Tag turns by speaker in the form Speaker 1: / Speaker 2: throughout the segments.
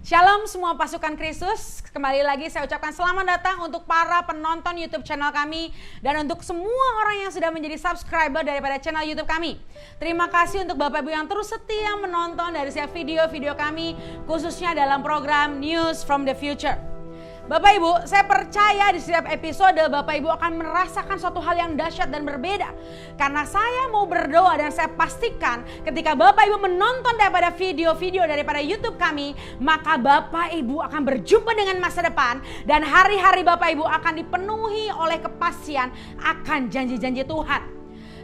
Speaker 1: Shalom semua pasukan Kristus, kembali lagi saya ucapkan selamat datang untuk para penonton YouTube channel kami dan untuk semua orang yang sudah menjadi subscriber daripada channel YouTube kami. Terima kasih untuk Bapak Ibu yang terus setia menonton dari setiap video-video kami, khususnya dalam program News from the Future. Bapak Ibu, saya percaya di setiap episode Bapak Ibu akan merasakan suatu hal yang dahsyat dan berbeda. Karena saya mau berdoa dan saya pastikan ketika Bapak Ibu menonton daripada video-video daripada YouTube kami, maka Bapak Ibu akan berjumpa dengan masa depan dan hari-hari Bapak Ibu akan dipenuhi oleh kepastian akan janji-janji Tuhan.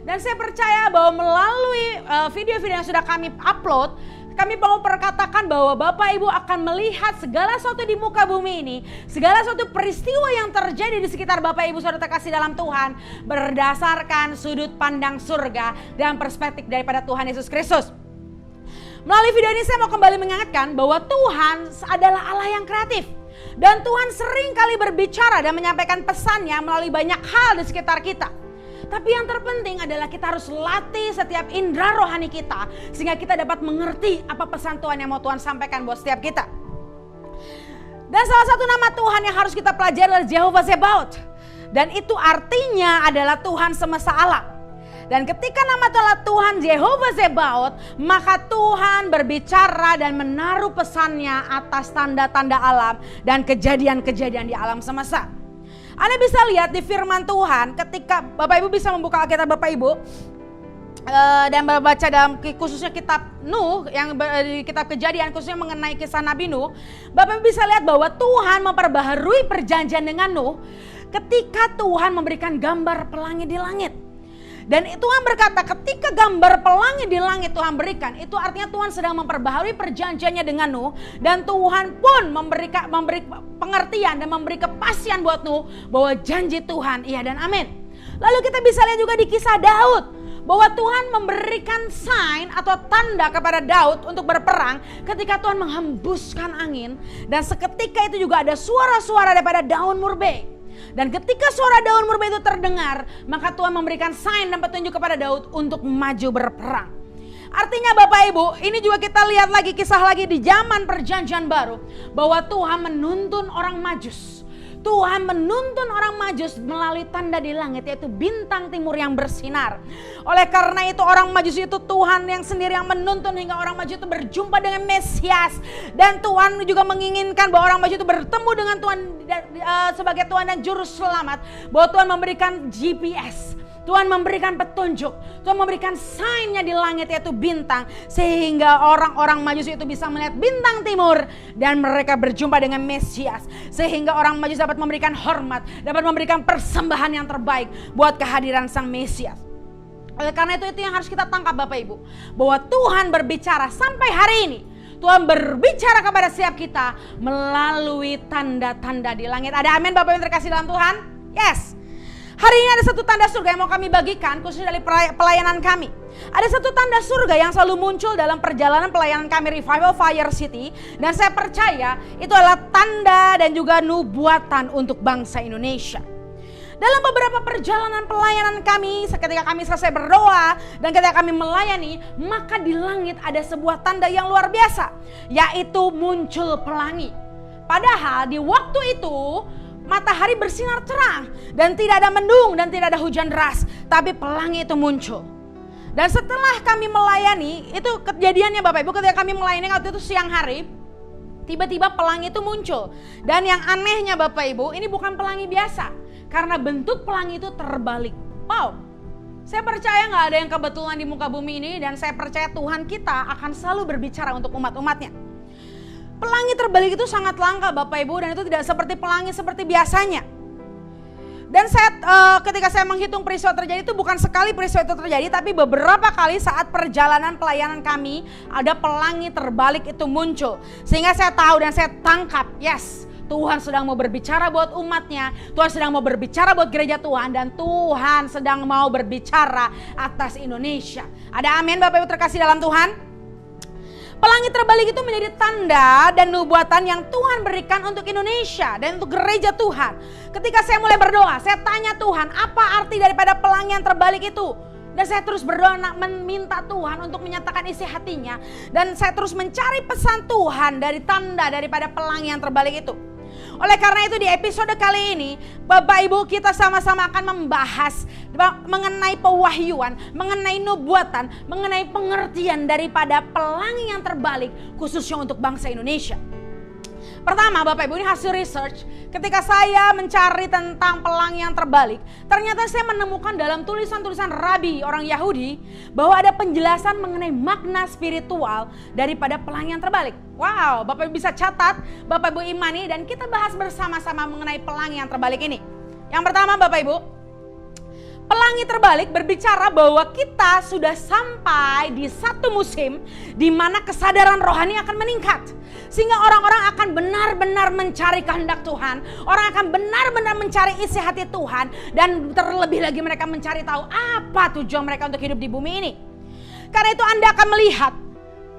Speaker 1: Dan saya percaya bahwa melalui video-video yang sudah kami upload, kami mau perkatakan bahwa Bapak Ibu akan melihat segala sesuatu di muka bumi ini, segala sesuatu peristiwa yang terjadi di sekitar Bapak Ibu saudara terkasih dalam Tuhan, berdasarkan sudut pandang surga dan perspektif daripada Tuhan Yesus Kristus. Melalui video ini saya mau kembali mengingatkan bahwa Tuhan adalah Allah yang kreatif. Dan Tuhan sering kali berbicara dan menyampaikan pesannya melalui banyak hal di sekitar kita. Tapi yang terpenting adalah kita harus latih setiap indera rohani kita sehingga kita dapat mengerti apa pesan Tuhan yang mau Tuhan sampaikan buat setiap kita. Dan salah satu nama Tuhan yang harus kita pelajari adalah Jehovah Tsebaot. Dan itu artinya adalah Tuhan semesta alam. Dan ketika nama Tuhan Jehovah Tsebaot, maka Tuhan berbicara dan menaruh pesannya atas tanda-tanda alam dan kejadian-kejadian di alam semesta. Anda bisa lihat di firman Tuhan ketika Bapak Ibu bisa membuka Alkitab Bapak Ibu dan membaca dalam khususnya kitab Nuh yang di kitab Kejadian khususnya mengenai kisah Nabi Nuh. Bapak Ibu bisa lihat bahwa Tuhan memperbaharui perjanjian dengan Nuh ketika Tuhan memberikan gambar pelangi di langit. Dan Tuhan berkata ketika gambar pelangi di langit Tuhan berikan, itu artinya Tuhan sedang memperbaharui perjanjiannya dengan Nuh. Dan Tuhan pun memberi pengertian dan memberi kepastian buat Nuh bahwa janji Tuhan iya dan amin. Lalu kita bisa lihat juga di kisah Daud bahwa Tuhan memberikan sign atau tanda kepada Daud untuk berperang ketika Tuhan menghembuskan angin. Dan seketika itu juga ada suara-suara daripada daun murbe. Dan ketika suara daun murbe itu terdengar, maka Tuhan memberikan sign dan petunjuk kepada Daud untuk maju berperang. Artinya Bapak Ibu, ini juga kita lihat lagi kisah lagi di zaman perjanjian baru, bahwa Tuhan menuntun orang Majus. Tuhan menuntun orang Majus melalui tanda di langit, yaitu bintang timur yang bersinar. Oleh karena itu orang Majus itu Tuhan yang sendiri yang menuntun hingga orang Majus itu berjumpa dengan Mesias. Dan Tuhan juga menginginkan bahwa orang Majus itu bertemu dengan Tuhan sebagai Tuhan dan Juru Selamat. Bahwa Tuhan memberikan GPS. Tuhan memberikan petunjuk, Tuhan memberikan sign-nya di langit yaitu bintang. Sehingga orang-orang Majus itu bisa melihat bintang timur dan mereka berjumpa dengan Mesias. Sehingga orang Majus dapat memberikan hormat, dapat memberikan persembahan yang terbaik buat kehadiran Sang Mesias. Oleh karena itu yang harus kita tangkap Bapak Ibu. Bahwa Tuhan berbicara sampai hari ini. Tuhan berbicara kepada setiap kita melalui tanda-tanda di langit. Ada amin Bapak yang terkasih dalam Tuhan? Yes. Hari ini ada satu tanda surga yang mau kami bagikan khususnya dari pelayanan kami. Ada satu tanda surga yang selalu muncul dalam perjalanan pelayanan kami Revival Fire City. Dan saya percaya itu adalah tanda dan juga nubuatan untuk bangsa Indonesia. Dalam beberapa perjalanan pelayanan kami, ketika kami selesai berdoa dan ketika kami melayani, maka di langit ada sebuah tanda yang luar biasa, yaitu muncul pelangi. Padahal di waktu itu matahari bersinar terang dan tidak ada mendung dan tidak ada hujan deras, tapi pelangi itu muncul. Dan setelah kami melayani, itu kejadiannya Bapak Ibu ketika kami melayani waktu itu siang hari, tiba-tiba pelangi itu muncul. Dan yang anehnya Bapak Ibu, ini bukan pelangi biasa, karena bentuk pelangi itu terbalik. Wow, saya percaya gak ada yang kebetulan di muka bumi ini, dan saya percaya Tuhan kita akan selalu berbicara untuk umat-umatnya. Pelangi terbalik itu sangat langka Bapak Ibu, dan itu tidak seperti pelangi seperti biasanya. Dan ketika saya menghitung peristiwa terjadi itu bukan sekali peristiwa itu terjadi, tapi beberapa kali saat perjalanan pelayanan kami ada pelangi terbalik itu muncul. Sehingga saya tahu dan saya tangkap, yes, Tuhan sedang mau berbicara buat umatnya, Tuhan sedang mau berbicara buat gereja Tuhan, dan Tuhan sedang mau berbicara atas Indonesia. Ada amin Bapak Ibu terkasih dalam Tuhan? Pelangi terbalik itu menjadi tanda dan nubuatan yang Tuhan berikan untuk Indonesia dan untuk gereja Tuhan. Ketika saya mulai berdoa, saya tanya Tuhan, apa arti daripada pelangi yang terbalik itu? Dan saya terus berdoa meminta Tuhan untuk menyatakan isi hatinya. Dan saya terus mencari pesan Tuhan dari tanda daripada pelangi yang terbalik itu. Oleh karena itu di episode kali ini Bapak Ibu kita sama-sama akan membahas mengenai pewahyuan, mengenai nubuatan, mengenai pengertian daripada pelangi yang terbalik khususnya untuk bangsa Indonesia. Pertama Bapak Ibu, ini hasil research. Ketika saya mencari tentang pelangi yang terbalik, ternyata saya menemukan dalam tulisan-tulisan rabi orang Yahudi bahwa ada penjelasan mengenai makna spiritual daripada pelangi yang terbalik. Wow, Bapak Ibu bisa catat, Bapak Ibu imani, dan kita bahas bersama-sama mengenai pelangi yang terbalik ini. Yang pertama Bapak Ibu, pelangi terbalik berbicara bahwa kita sudah sampai di satu musim di mana kesadaran rohani akan meningkat. Sehingga orang-orang akan benar-benar mencari kehendak Tuhan. Orang akan benar-benar mencari isi hati Tuhan. Dan terlebih lagi mereka mencari tahu apa tujuan mereka untuk hidup di bumi ini. Karena itu Anda akan melihat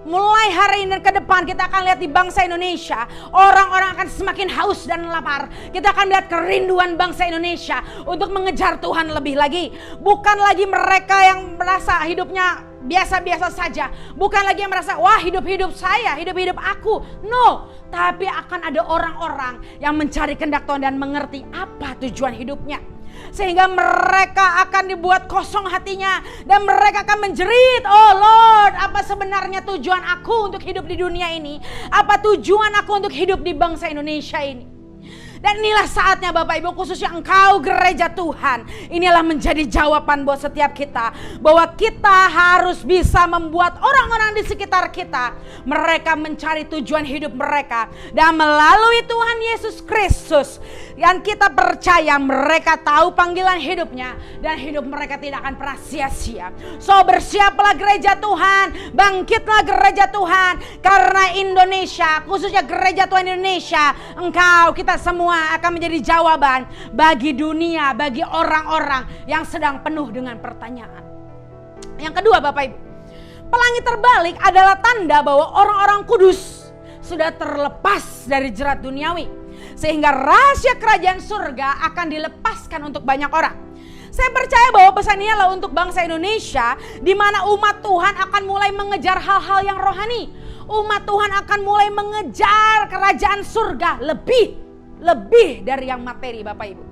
Speaker 1: mulai hari ini dan ke depan kita akan lihat di bangsa Indonesia, orang-orang akan semakin haus dan lapar. Kita akan lihat kerinduan bangsa Indonesia untuk mengejar Tuhan lebih lagi. Bukan lagi mereka yang merasa hidupnya biasa-biasa saja. Bukan lagi yang merasa, wah hidup-hidup saya, hidup-hidup aku. No, tapi akan ada orang-orang yang mencari kehendak Tuhan dan mengerti apa tujuan hidupnya. Sehingga mereka akan dibuat kosong hatinya. Dan mereka akan menjerit, oh Lord, apa sebenarnya tujuan aku untuk hidup di dunia ini? Apa tujuan aku untuk hidup di bangsa Indonesia ini? Dan inilah saatnya Bapak Ibu, khususnya engkau gereja Tuhan. Inilah menjadi jawaban buat setiap kita. Bahwa kita harus bisa membuat orang-orang di sekitar kita, mereka mencari tujuan hidup mereka. Dan melalui Tuhan Yesus Kristus yang kita percaya mereka tahu panggilan hidupnya. Dan hidup mereka tidak akan pernah sia-sia. So bersiaplah gereja Tuhan, bangkitlah gereja Tuhan. Karena Indonesia, khususnya gereja Tuhan Indonesia, engkau, kita semua akan menjadi jawaban bagi dunia, bagi orang-orang yang sedang penuh dengan pertanyaan. Yang kedua Bapak Ibu, pelangi terbalik adalah tanda bahwa orang-orang kudus sudah terlepas dari jerat duniawi. Sehingga rahasia kerajaan surga akan dilepaskan untuk banyak orang. Saya percaya bahwa pesan ini adalah untuk bangsa Indonesia, di mana umat Tuhan akan mulai mengejar hal-hal yang rohani. Umat Tuhan akan mulai mengejar kerajaan surga lebih dari yang materi Bapak Ibu.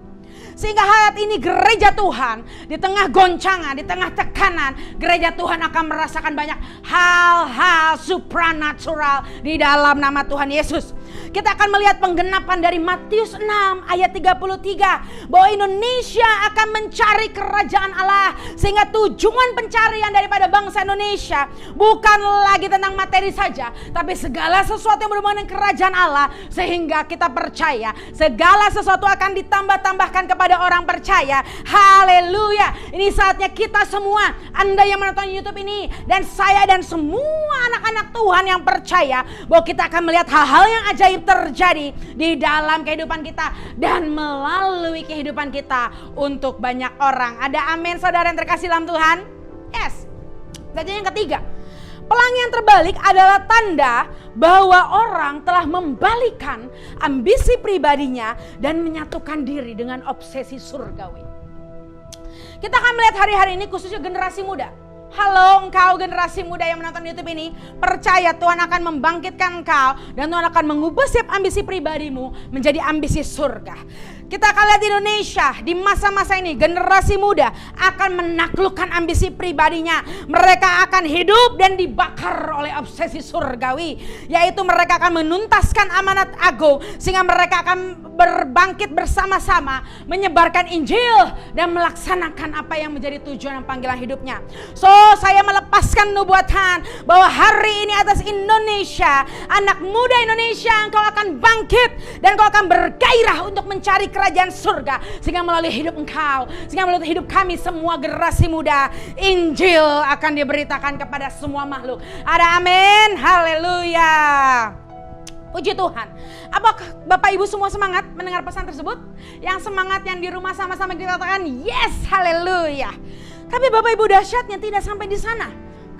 Speaker 1: Sehingga saat ini gereja Tuhan di tengah goncangan, di tengah tekanan, gereja Tuhan akan merasakan banyak hal-hal supranatural di dalam nama Tuhan Yesus. Kita akan melihat penggenapan dari Matius 6 ayat 33 bahwa Indonesia akan mencari kerajaan Allah. Sehingga tujuan pencarian daripada bangsa Indonesia bukan lagi tentang materi saja, tapi segala sesuatu yang berhubungan dengan kerajaan Allah. Sehingga kita percaya segala sesuatu akan ditambah-tambahkan kepada orang percaya. Haleluya. Ini saatnya kita semua, Anda yang menonton YouTube ini, dan saya dan semua anak-anak Tuhan yang percaya bahwa kita akan melihat hal-hal yang ajaib terjadi di dalam kehidupan kita dan melalui kehidupan kita untuk banyak orang. Ada amin saudara yang terkasih dalam Tuhan? Yes. Dan yang ketiga, pelangi yang terbalik adalah tanda bahwa orang telah membalikan ambisi pribadinya dan menyatukan diri dengan obsesi surgawi. Kita akan melihat hari-hari ini khususnya generasi muda. Halo engkau generasi muda yang menonton YouTube ini, percaya Tuhan akan membangkitkan engkau dan Tuhan akan mengubah setiap ambisi pribadimu menjadi ambisi surga. Kita akan lihat di Indonesia di masa-masa ini generasi muda akan menaklukkan ambisi pribadinya. Mereka akan hidup dan dibakar oleh obsesi surgawi, yaitu mereka akan menuntaskan amanat agung sehingga mereka akan berbangkit bersama-sama menyebarkan Injil dan melaksanakan apa yang menjadi tujuan dan panggilan hidupnya. So saya melepaskan nubuatan bahwa hari ini atas Indonesia, anak muda Indonesia, engkau akan bangkit dan engkau akan bergairah untuk mencari kerajaan surga. Sehingga melalui hidup engkau, sehingga melalui hidup kami semua generasi muda, Injil akan diberitakan kepada semua makhluk. Ada amin, haleluya. Puji Tuhan. Apakah Bapak Ibu semua semangat mendengar pesan tersebut? Yang semangat yang di rumah sama-sama kita katakan yes, haleluya. Tapi Bapak Ibu dahsyatnya tidak sampai di sana.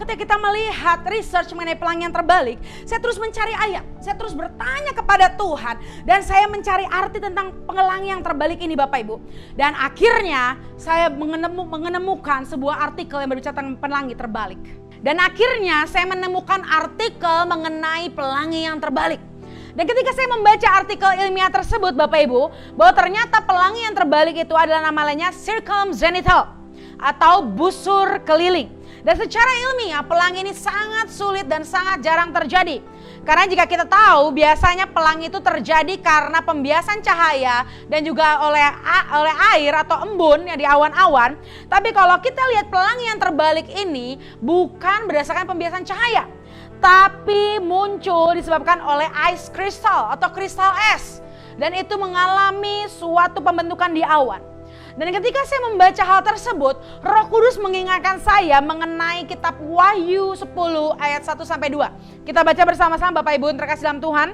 Speaker 1: ketika kita melihat research mengenai pelangi yang terbalik, saya terus mencari ayat, saya terus bertanya kepada Tuhan, dan saya mencari arti tentang pelangi yang terbalik ini Bapak Ibu. Dan akhirnya saya menemukan sebuah artikel yang berbicara tentang pelangi terbalik. Dan akhirnya saya menemukan artikel mengenai pelangi yang terbalik. Dan ketika saya membaca artikel ilmiah tersebut Bapak Ibu, bahwa ternyata pelangi yang terbalik itu adalah namanya circumzenital atau busur keliling. Dan secara ilmiah pelangi ini sangat sulit dan sangat jarang terjadi. Karena jika kita tahu biasanya pelangi itu terjadi karena pembiasan cahaya dan juga oleh air atau embun yang di awan-awan. Tapi kalau kita lihat pelangi yang terbalik ini bukan berdasarkan pembiasan cahaya, tapi muncul disebabkan oleh ice crystal atau kristal es. Dan itu mengalami suatu pembentukan di awan. Dan ketika saya membaca hal tersebut, Roh Kudus mengingatkan saya mengenai kitab Wahyu 10 ayat 1-2. Kita baca bersama-sama Bapak Ibu yang terkasih dalam Tuhan.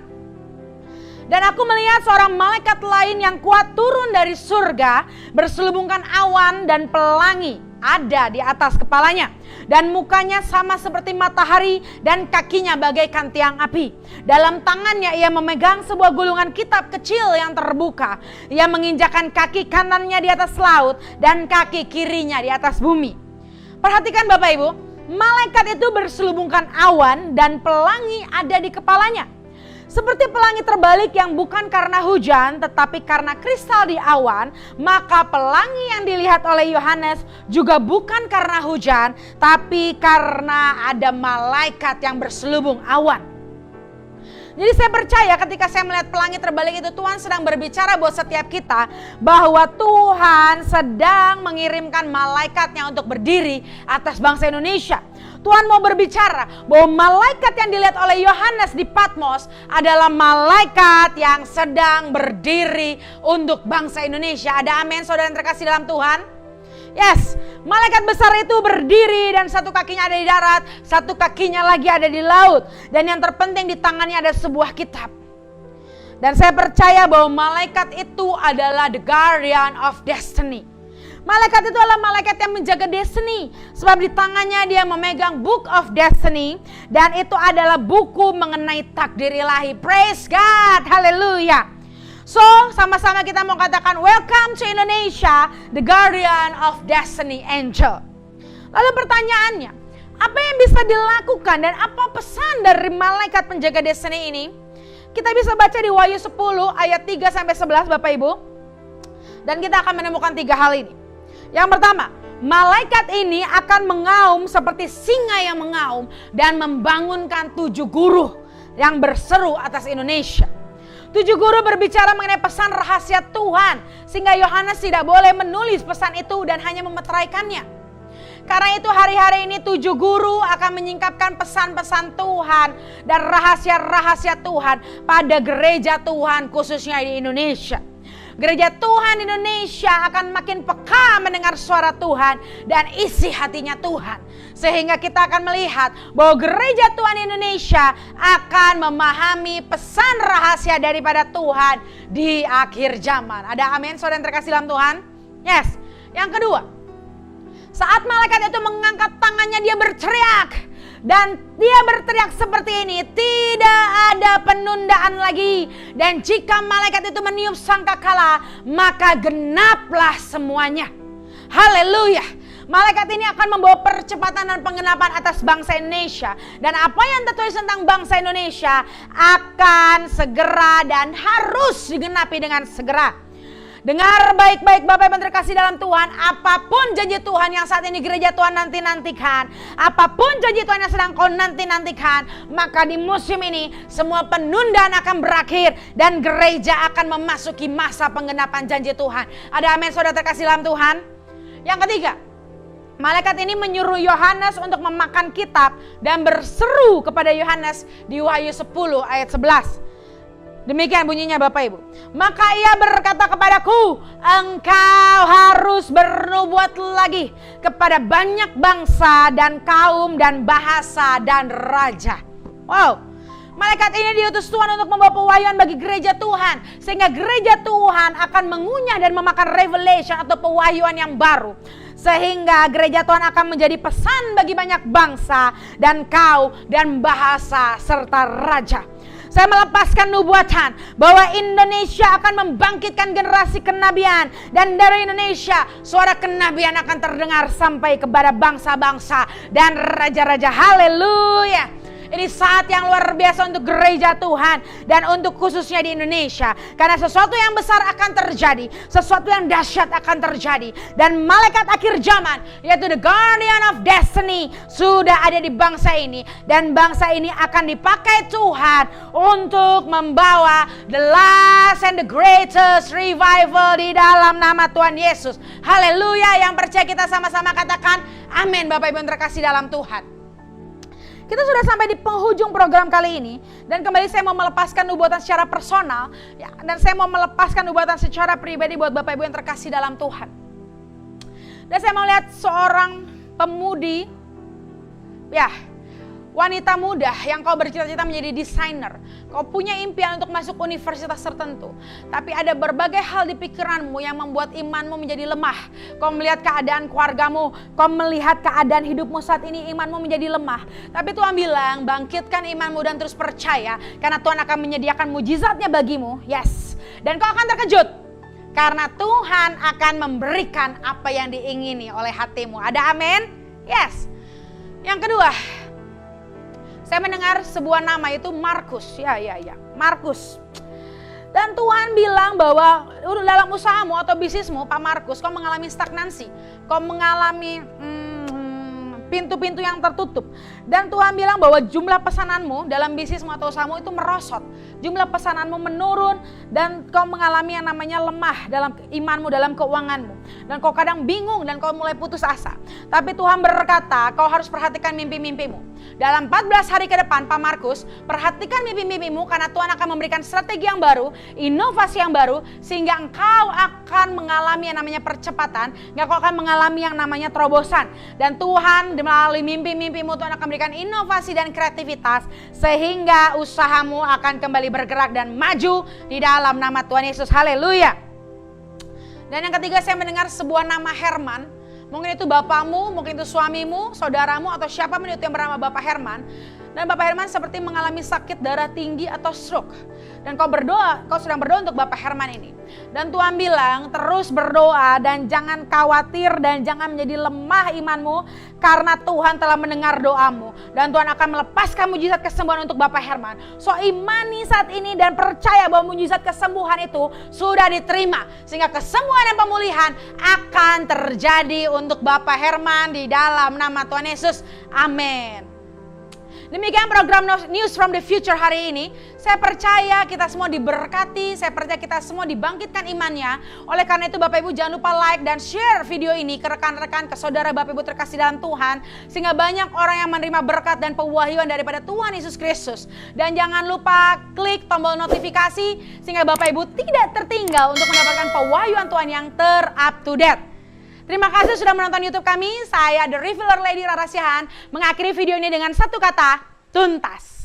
Speaker 1: Dan aku melihat seorang malaikat lain yang kuat turun dari surga, berselubungkan awan dan pelangi ada di atas kepalanya. Dan mukanya sama seperti matahari dan kakinya bagaikan tiang api. Dalam tangannya ia memegang sebuah gulungan kitab kecil yang terbuka. Ia menginjakkan kaki kanannya di atas laut dan kaki kirinya di atas bumi. Perhatikan Bapak Ibu, malaikat itu berselubungkan awan dan pelangi ada di kepalanya. Seperti pelangi terbalik yang bukan karena hujan tetapi karena kristal di awan, maka pelangi yang dilihat oleh Yohanes juga bukan karena hujan tapi karena ada malaikat yang berselubung awan. Jadi saya percaya ketika saya melihat pelangi terbalik itu, Tuhan sedang berbicara buat setiap kita bahwa Tuhan sedang mengirimkan malaikatnya untuk berdiri atas bangsa Indonesia. Tuhan mau berbicara bahwa malaikat yang dilihat oleh Yohanes di Patmos adalah malaikat yang sedang berdiri untuk bangsa Indonesia. Ada amin saudara yang terkasih dalam Tuhan? Yes, malaikat besar itu berdiri dan satu kakinya ada di darat, satu kakinya lagi ada di laut. Dan yang terpenting di tangannya ada sebuah kitab. Dan saya percaya bahwa malaikat itu adalah the guardian of destiny. Malaikat itu adalah malaikat yang menjaga destiny. Sebab di tangannya dia memegang book of destiny. Dan itu adalah buku mengenai takdir ilahi. Praise God, haleluya. So, sama-sama kita mau katakan welcome to Indonesia, the guardian of destiny angel. Lalu pertanyaannya, apa yang bisa dilakukan dan apa pesan dari malaikat penjaga destiny ini? Kita bisa baca di Wahyu 10 ayat 3-11 Bapak Ibu. Dan kita akan menemukan 3 hal ini. Yang pertama, malaikat ini akan mengaum seperti singa yang mengaum dan membangunkan 7 guru yang berseru atas Indonesia. 7 guru berbicara mengenai pesan rahasia Tuhan, sehingga Yohanes tidak boleh menulis pesan itu dan hanya memeteraikannya. Karena itu hari-hari ini 7 guru akan menyingkapkan pesan-pesan Tuhan dan rahasia-rahasia Tuhan pada gereja Tuhan khususnya di Indonesia. Gereja Tuhan Indonesia akan makin peka mendengar suara Tuhan dan isi hatinya Tuhan. Sehingga kita akan melihat bahwa gereja Tuhan Indonesia akan memahami pesan rahasia daripada Tuhan di akhir zaman. Ada amin saudara yang terkasih dalam Tuhan? Yes. Yang kedua, saat malaikat itu mengangkat tangannya dia berteriak. Dan dia berteriak seperti ini, tidak ada penundaan lagi. Dan jika malaikat itu meniup sangkakala, maka genaplah semuanya. Haleluya. Malaikat ini akan membawa percepatan dan penggenapan atas bangsa Indonesia. Dan apa yang tertulis tentang bangsa Indonesia akan segera dan harus digenapi dengan segera. Dengar baik-baik Bapak yang terkasih dalam Tuhan, apapun janji Tuhan yang saat ini gereja Tuhan nanti-nantikan, apapun janji Tuhan yang sedang kau nanti-nantikan, maka di musim ini semua penundaan akan berakhir dan gereja akan memasuki masa penggenapan janji Tuhan. Ada amin saudara terkasih dalam Tuhan? Yang ketiga, malaikat ini menyuruh Yohanes untuk memakan kitab dan berseru kepada Yohanes di Wahyu 10 ayat 11. Demikian bunyinya Bapak Ibu. Maka ia berkata kepadaku, engkau harus bernubuat lagi kepada banyak bangsa dan kaum dan bahasa dan raja. Wow, Malaikat ini diutus Tuhan untuk membawa pewahyuan bagi gereja Tuhan. Sehingga gereja Tuhan akan mengunyah dan memakan revelation atau pewahyuan yang baru. Sehingga gereja Tuhan akan menjadi pesan bagi banyak bangsa dan kaum dan bahasa serta raja. Saya melepaskan nubuatan bahwa Indonesia akan membangkitkan generasi kenabian. Dan dari Indonesia suara kenabian akan terdengar sampai kepada bangsa-bangsa dan raja-raja. Haleluya. Ini saat yang luar biasa untuk gereja Tuhan dan untuk khususnya di Indonesia. Karena sesuatu yang besar akan terjadi, sesuatu yang dahsyat akan terjadi. Dan malaikat akhir zaman, yaitu the guardian of destiny, sudah ada di bangsa ini. Dan bangsa ini akan dipakai Tuhan untuk membawa the last and the greatest revival di dalam nama Tuhan Yesus. Haleluya. Yang percaya kita sama-sama katakan amin. Bapak Ibu yang terkasih dalam Tuhan. Kita sudah sampai di penghujung program kali ini. Dan kembali saya mau melepaskan nubuatan secara personal. Ya, dan saya mau melepaskan nubuatan secara pribadi buat Bapak Ibu yang terkasih dalam Tuhan. Dan saya mau lihat seorang pemudi. Ya, wanita muda yang kau bercita-cita menjadi desainer. Kau punya impian untuk masuk universitas tertentu. Tapi ada berbagai hal di pikiranmu yang membuat imanmu menjadi lemah. Kau melihat keadaan keluargamu. Kau melihat keadaan hidupmu saat ini, imanmu menjadi lemah. Tapi Tuhan bilang, bangkitkan imanmu dan terus percaya. Karena Tuhan akan menyediakan mujizatnya bagimu. Yes. Dan kau akan terkejut. Karena Tuhan akan memberikan apa yang diingini oleh hatimu. Ada amin? Yes. Yang kedua, saya mendengar sebuah nama itu Markus. Ya. Markus. Dan Tuhan bilang bahwa dalam usahamu atau bisnismu, Pak Markus, kau mengalami stagnansi. Kau mengalami pintu-pintu yang tertutup. Dan Tuhan bilang bahwa jumlah pesananmu dalam bisnismu atau usahamu itu merosot. Jumlah pesananmu menurun dan kau mengalami yang namanya lemah dalam imanmu, dalam keuanganmu. Dan kau kadang bingung dan kau mulai putus asa. Tapi Tuhan berkata, kau harus perhatikan mimpi-mimpimu. Dalam 14 hari ke depan, Pak Markus, perhatikan mimpi-mimpimu karena Tuhan akan memberikan strategi yang baru, inovasi yang baru, sehingga engkau akan mengalami yang namanya percepatan, engkau akan mengalami yang namanya terobosan. Dan Tuhan melalui mimpi-mimpimu Tuhan akan memberikan inovasi dan kreativitas, sehingga usahamu akan kembali bergerak dan maju di dalam nama Tuhan Yesus. Haleluya. Dan yang ketiga, saya mendengar sebuah nama Herman. Mungkin itu bapakmu, mungkin itu suamimu, saudaramu, atau siapapun itu yang bernama Bapak Herman. Dan Bapak Herman seperti mengalami sakit darah tinggi atau stroke. Dan kau berdoa, kau sedang berdoa untuk Bapak Herman ini. Dan Tuhan bilang terus berdoa dan jangan khawatir dan jangan menjadi lemah imanmu. Karena Tuhan telah mendengar doamu. Dan Tuhan akan melepaskan mujizat kesembuhan untuk Bapak Herman. So imani saat ini dan percaya bahwa mujizat kesembuhan itu sudah diterima. Sehingga kesembuhan dan pemulihan akan terjadi untuk Bapak Herman di dalam nama Tuhan Yesus. Amin. Demikian program News from the Future hari ini. Saya percaya kita semua diberkati, saya percaya kita semua dibangkitkan imannya. Oleh karena itu Bapak Ibu jangan lupa like dan share video ini ke rekan-rekan, ke saudara Bapak Ibu terkasih dalam Tuhan. Sehingga banyak orang yang menerima berkat dan pewahyuan daripada Tuhan Yesus Kristus. Dan jangan lupa klik tombol notifikasi sehingga Bapak Ibu tidak tertinggal untuk mendapatkan pewahyuan Tuhan yang ter-up to date. Terima kasih sudah menonton YouTube kami. Saya The Refiller Lady Rara Siahaan mengakhiri video ini dengan satu kata, tuntas.